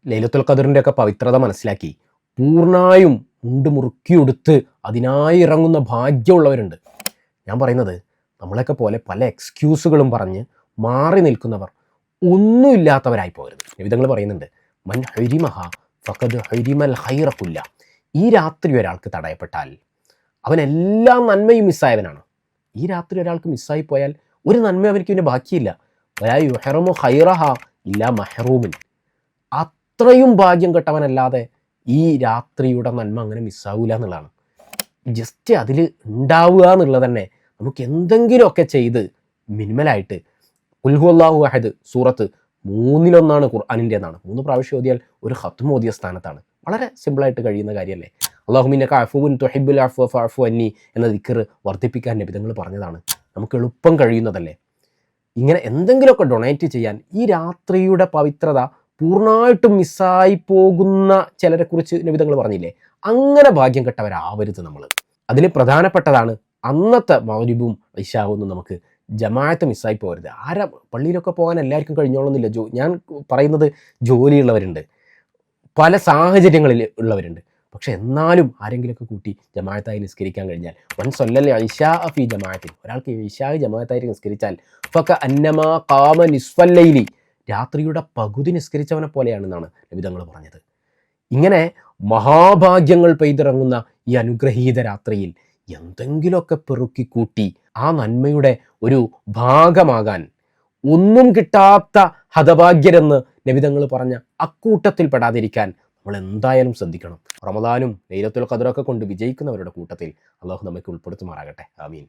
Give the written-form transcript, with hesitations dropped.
ലൈലത്തുൽ ഖദറിൻ്റെ ഒക്കെ പവിത്രത മനസ്സിലാക്കി പൂർണ്ണായും മുണ്ട് മുറുക്കിയെടുത്ത് അതിനായി ഇറങ്ങുന്ന ഭാഗ്യമുള്ളവരുണ്ട്. ഞാൻ പറയുന്നത് നമ്മളെയൊക്കെ പോലെ പല എക്സ്ക്യൂസുകളും പറഞ്ഞ് മാറി നിൽക്കുന്നവർ ഒന്നുമില്ലാത്തവരായി പോകരുത്. നബിതങ്ങൾ പറയുന്നുണ്ട്, മൻ ഹൈരിമഹ ഫഖദ് ഹൈരിമൽ ഹൈറക്കുല്ല. ഈ രാത്രി ഒരാൾക്ക് തടയപ്പെട്ടാൽ അവൻ എല്ലാ നന്മയും മിസ്സായവനാണ്. ഈ രാത്രി ഒരാൾക്ക് മിസ്സായി പോയാൽ ഒരു നന്മ അവർക്ക് പിന്നെ ബാക്കിയില്ല. വലാ യുഹറമു ഹൈറഹ ഇല്ലാ മഹറൂമിൻ. അത്രയും ഭാഗ്യം കെട്ടവനല്ലാതെ ഈ രാത്രിയുടെ നന്മ അങ്ങനെ മിസ്സാവൂല എന്നുള്ളതാണ്. ജസ്റ്റ് അതിൽ ഉണ്ടാവുക എന്നുള്ളത് തന്നെ നമുക്ക് എന്തെങ്കിലുമൊക്കെ ചെയ്ത് മിനിമലായിട്ട് ഖുൽ ഹുവല്ലാഹു അഹദ് സൂറത്ത് 3/1 ഖുർആനിൻ്റെതാണ്. 3 പ്രാവശ്യം ഓതിയാൽ ഒരു ഖത്മ് ഓതിയ സ്ഥാനത്താണ്. വളരെ സിമ്പിളായിട്ട് കഴിയുന്ന കാര്യമല്ലേ. അല്ലാഹുമ്മ ഇന്നക അഫുവുൻ തുഹിബ്ബുൽ അഫ്വ ഫഅഫു അന്നി എന്ന ദിക്ർ വർദ്ധിപ്പിക്കാൻ നബിതങ്ങൾ പറഞ്ഞതാണ്. നമുക്ക് എളുപ്പം കഴിയുന്നതല്ലേ. ഇങ്ങനെ എന്തെങ്കിലുമൊക്കെ ഡൊണേറ്റ് ചെയ്യാൻ ഈ രാത്രിയുടെ പവിത്രത പൂർണ്ണമായിട്ടും മിസ്സായി പോകുന്ന ചിലരെക്കുറിച്ച് നബിതങ്ങൾ പറഞ്ഞില്ലേ, അങ്ങനെ ഭാഗ്യം കെട്ടവരാവരുത് നമ്മൾ. അതിൽ പ്രധാനപ്പെട്ടതാണ് അന്നത്തെ മഗ്‌രിബും ഇശാവും നമുക്ക് ജമാഅത്ത് മിസ്സായി പോകരുത്. പള്ളിയിലൊക്കെ പോകാൻ എല്ലാവർക്കും കഴിഞ്ഞോളന്നില്ല. ഞാൻ പറയുന്നത് ജോലിയുള്ളവരുണ്ട്, പല സാഹചര്യങ്ങളിൽ ഉള്ളവരുണ്ട്. പക്ഷെ എന്നാലും ആരെങ്കിലുമൊക്കെ കൂട്ടി ജമാഅത്തായി നിസ്കരിക്കാൻ കഴിഞ്ഞാൽ, വൻ സല്ലൽ ഇശാ ഫി ജമാഅത്തിൻ, ഒരാൾക്ക് ഇശാ ജമാഅത്തായി നിസ്കരിച്ചാൽ ഫക അന്നമാ ഖാമ നിസ്ഫൽ ലൈലി, രാത്രിയുടെ പകുതി നിസ്കരിച്ചവനെ പോലെയാണെന്നാണ് നബിതങ്ങൾ പറഞ്ഞത്. ഇങ്ങനെ മഹാഭാഗ്യങ്ങൾ പെയ്തിറങ്ങുന്ന ഈ അനുഗ്രഹീത രാത്രിയിൽ എന്തെങ്കിലുമൊക്കെ പെറുക്കിക്കൂട്ടി ആ നന്മയുടെ ഒരു ഭാഗമാകാൻ, ഒന്നും കിട്ടാത്ത ഹതഭാഗ്യരെന്ന് നബിതങ്ങൾ പറഞ്ഞ അക്കൂട്ടത്തിൽ പെടാതിരിക്കാൻ നമ്മൾ എന്തായാലും ശ്രദ്ധിക്കണം. റമദാനും ലൈലത്തുൽ ഖദറൊക്കെ കൊണ്ട് വിജയിക്കുന്നവരുടെ കൂട്ടത്തിൽ അള്ളാഹു നമുക്ക് ഉൾപ്പെടുത്തുമാറാകട്ടെ. ആമീൻ.